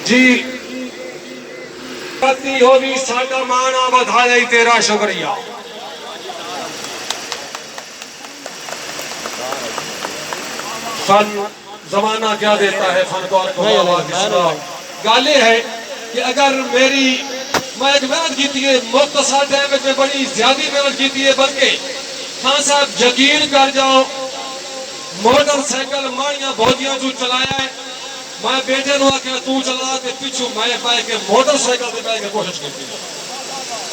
جی پتی ہوگی ساڈا مانا بدھایا ہی تیرا شکریہ. فن زمانہ کیا دیتا ہے فنکار کو آواز کی سنا. گل یہ ہے کہ اگر میں ایک محنت کی ہے مختصر ٹائم میں بڑی زیادہ محنت کی ہے بلکہ خان صاحب یقین کر جاؤ موٹر سائیکل ماڑیاں بہتیاں جو چلایا ہے میں بیٹے نو آکھیا تو چلا کے پیچھو میں پائے کہ موٹر سائیکل سے بیٹھ کے کوشش کی.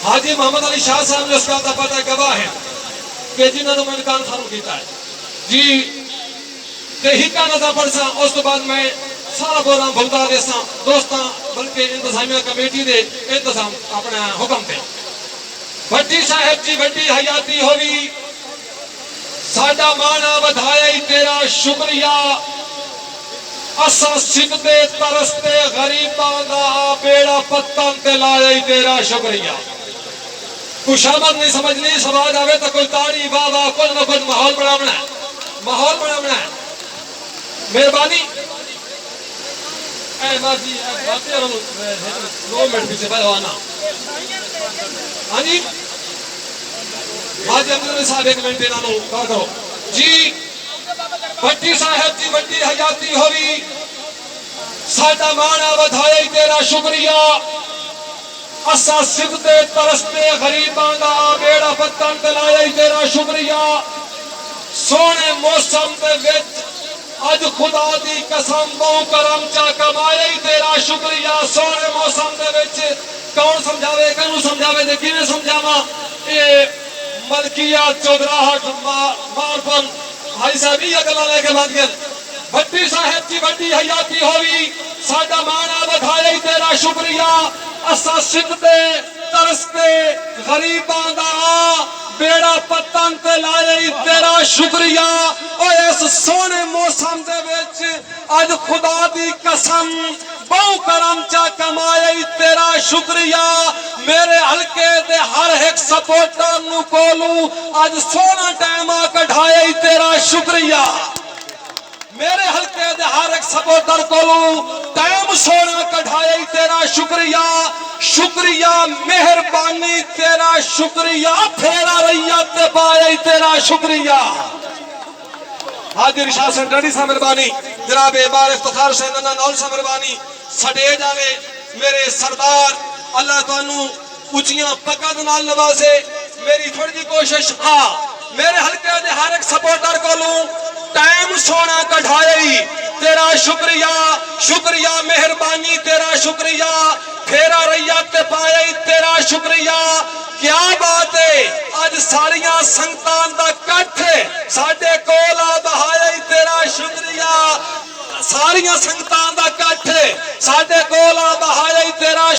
حاجی محمد علی شاہ صاحب نے اس کا پتہ گواہ ہے کہ جنہوں نے میں کان خارو کیتا ہے جی کہ ہی کا نظر پڑسا. اس تو بعد میں سارا پروگرام بھگتا دے سا دوستاں بلکہ انتظامیہ کمیٹی دے انتظام اپنا حکم تے بھٹی صاحب جی بھٹی حیاتی ہوئی ساڈا مانا بدھایا ہی تیرا شکریہ. اساں سکتے ترستے غریباں دا بیڑا پتن تے لایا ہی تیرا شکریہ. کچھ آمد نہیں سمجھنی سماج آوے تو کوئی تاڑی واہ واہ کچھ نہ کچھ ماحول بناونا ہے ماحول بناونا ہے. مہربانی اے ماجی باتیں اور 2 منٹ پیچھے بھانا. ہاں جی حاجی عبدالعزیز صاحب 1 منٹ دینا نو کار کرو جی. بھٹی صاحب جی بھٹی حیاتی ہوئی ساڈا مانا بدھایا ہی تیرا شکریہ. اساں سکتے ترستے غریباں دا بیڑا پتن تے لایا ہی تیرا شکریہ. سونے موسم دے وچ اج خدا دی قسم بہو کرم چا کمایا ہی تیرا شکریہ. سونے موسم دے وچ کون سمجھاوے کنوں سمجھاوے تے کیویں سمجھاواں. اے ملکیات چودراہٹ مارپن بھائی صاحب یہ گلا لے کے بعد گئے. بھٹی صاحب کی بڑی حیاتی ہوئی ساڈا مانا بدھایا ہی تیرا شکریہ. اساں سکتے ترستے غریباں دا بیڑا پتن تے لایا ہی تیرا شکریہ. او اس سونے موسم دے وچ اج خدا دی قسم بہو کرم چا کمایا ہی تیرا شکریہ. میرے حلقے دے ہر ایک سپورٹر نو کولوں اج سونا ٹائم کڈھایا ہی تیرا شکریہ. میرے حلقے دے ہر ایک سپورٹر کولوں ٹائم سونا کڈھایا ہی تیرا شکریہ. شکریہ مہربانی تیرا شکریہ پھیرا ریت تے پایا ہی تیرا شکریہ. حاضر شاہ سنٹرڈی سا مہربانی جناب بار افتخار سے ننا نول سا مہربانی سٹے جاوے میرے سردار اللہ تانوں اچھیاں پکد نال نوازے. میری تھوڑی جی کوشش میرے حلقے دے ہر ایک سپورٹر کولوں ٹائم سونا کڈھایا ہی تیرا شکریہ. شکریہ مہربانی تیرا شکریہ پھیرا ریت تے پایا ہی تیرا شکریہ. کیا بات ہے اج ساریاں سنگتان دا کٹھ ساڈے کول آ بہایا ہی تیرا شکریہ. ساریاں سنگتان دا کٹھ ساڈے کول آ بہایا ہی تیرا